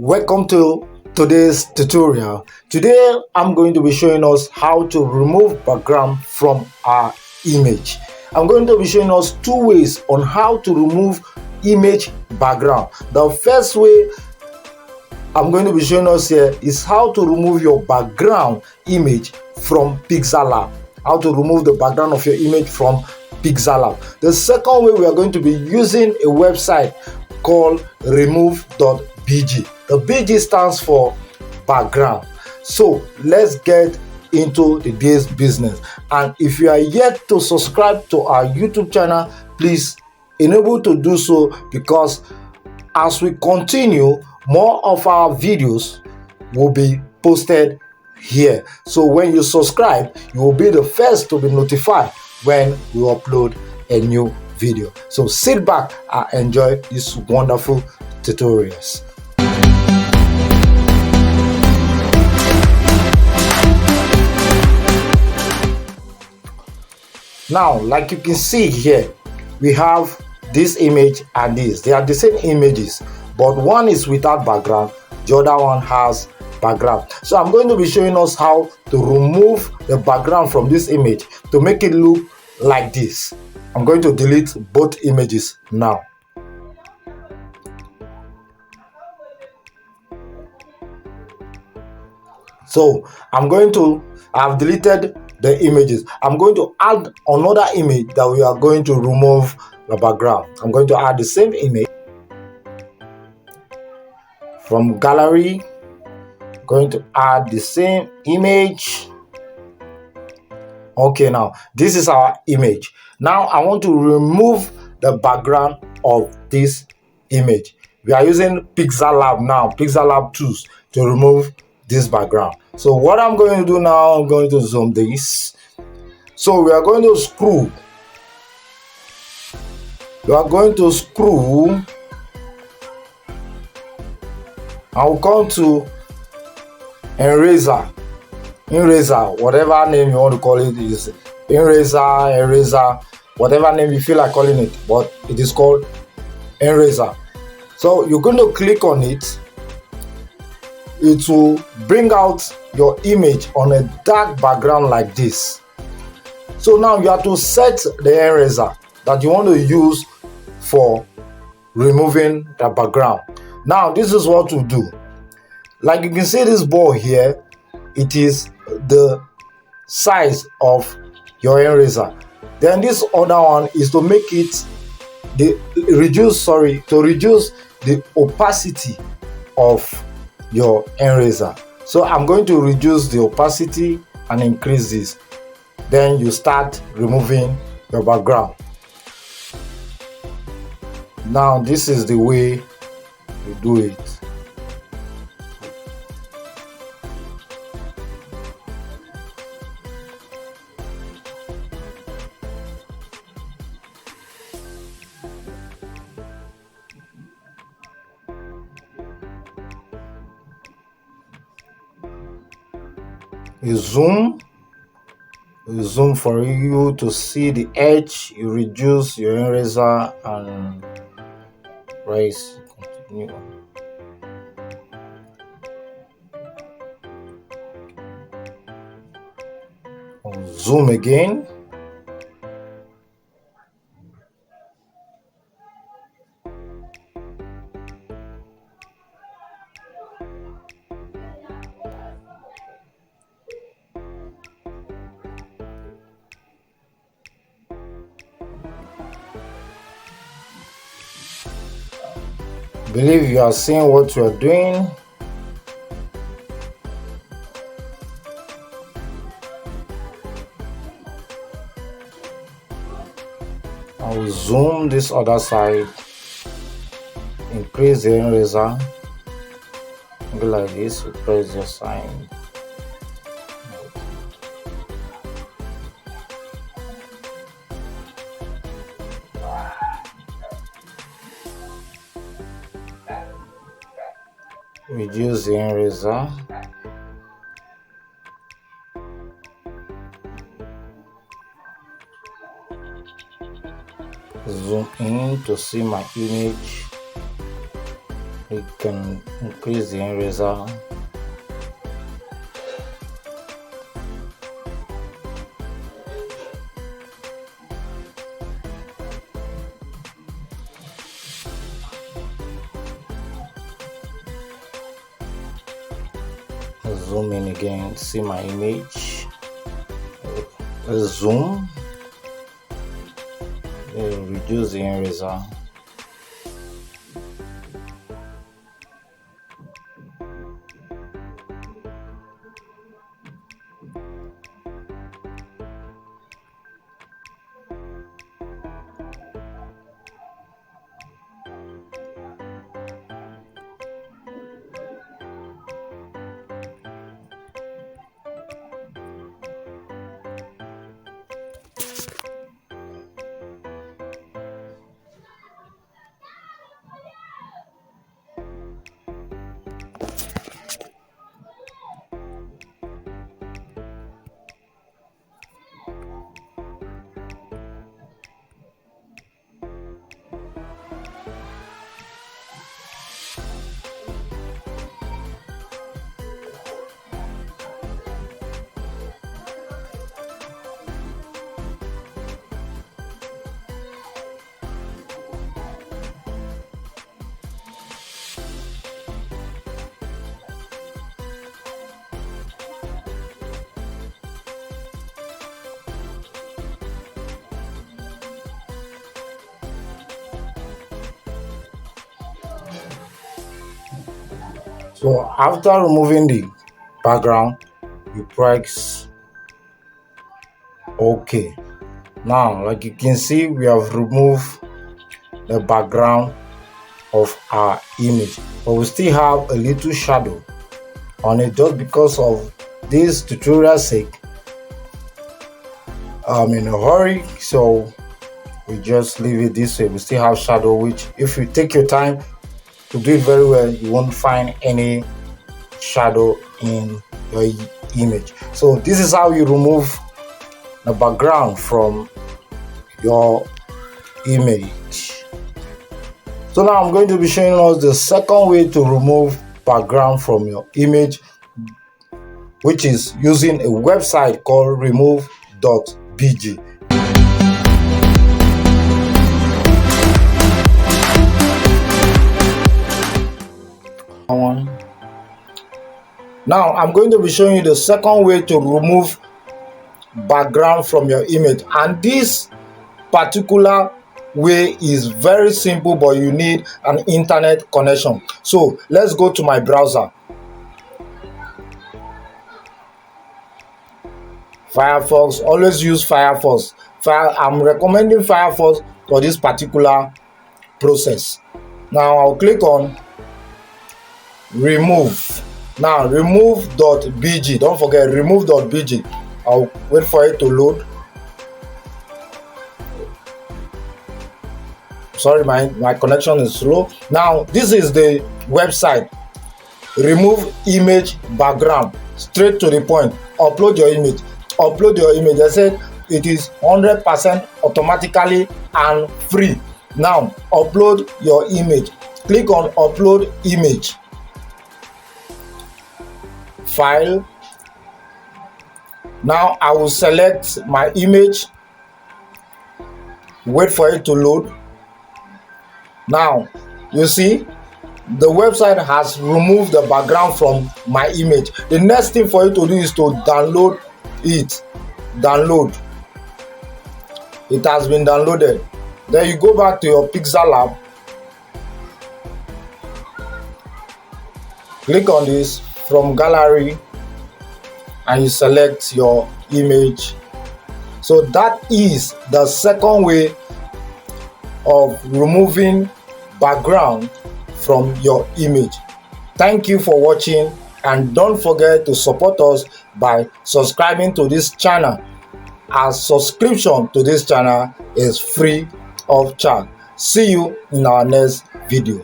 Welcome to today's tutorial. Today I'm going to be showing us how to remove background from our image. I'm going to be showing us two ways on how to remove image background. The first way I'm going to be showing us here is how to remove your background image from Pixellab. How to remove the background of your image from Pixellab. The second way, we are going to be using a website called remove.bg. The BG stands for background. So let's get into the day's business. And if you are yet to subscribe to our YouTube channel, please enable to do so, because as we continue, more of our videos will be posted here. So when you subscribe, you will be the first to be notified when we upload a new video. So sit back and enjoy these wonderful tutorials. Now, like you can see here, we have this image and this. They are the same images, but one is without background, the other one has background. So I'm going to be showing us how to remove the background from this image to make it look like this. I'm going to delete both images now. So I've deleted the images. I'm going to add another image that we are going to remove the background. I'm going to add the same image from gallery. Going to add the same image. Okay, now this is our image. Now I want to remove the background of this image. We are using Pixellab now, Pixellab tools, to remove this background. So what I'm going to do now, I'm going to zoom this. So we are going to screw. We are going to screw. I'll come to eraser, whatever name you want to call it, is eraser, whatever name you feel like calling it, but it is called eraser. So you're going to click on it. It will bring out your image on a dark background like this. So now you have to set the eraser that you want to use for removing the background. Now this is what to do. Like you can see this ball here, it is the size of your eraser. Then this other one is to make it to reduce the opacity of your eraser. So I'm going to reduce the opacity and increase this. Then you start removing your background. Now this is the way you do it. You zoom for you to see the edge. You reduce your eraser and raise. Continue. Zoom again. Believe you are seeing what you are doing. I will zoom this other side, increase the eraser, go like this, you press your sign. Reduce the eraser. zoom in to see my image. You can increase the eraser. Zoom in again, see my image. Let's zoom. Reduce the eraser. So after removing the background, you press OK. Now, like you can see, we have removed the background of our image, but we still have a little shadow on it. Just because of this tutorial sake, I'm in a hurry, so we just leave it this way. We still have shadow, which if you take your time to do it very well, you won't find any shadow in your image. So this is how you remove the background from your image. So now I'm going to be showing us the second way to remove background from your image, which is using a website called remove.bg. Now I'm going to be showing you the second way to remove background from your image, and this particular way is very simple, but you need an internet connection. So let's go to my browser, Firefox. Always use Firefox. I'm recommending Firefox for this particular process. Now I'll click on remove. Now remove.bg, don't forget remove.bg. I'll wait for it to load. Sorry, my connection is slow. Now this is the website. Remove image background, straight to the point. Upload your image. I said it is 100% automatically and free. Now upload your image. Click on upload image. File. Now I will select my image, wait for it to load. Now you see the website has removed the background from my image. The next thing for you to do is to download it. Download. It has been downloaded. Then you go back to your Pixellab, click on this from gallery, and you select your image. So that is the second way of removing background from your image. Thank you for watching, and don't forget to support us by subscribing to this channel, as subscription to this channel is free of charge. See you in our next video.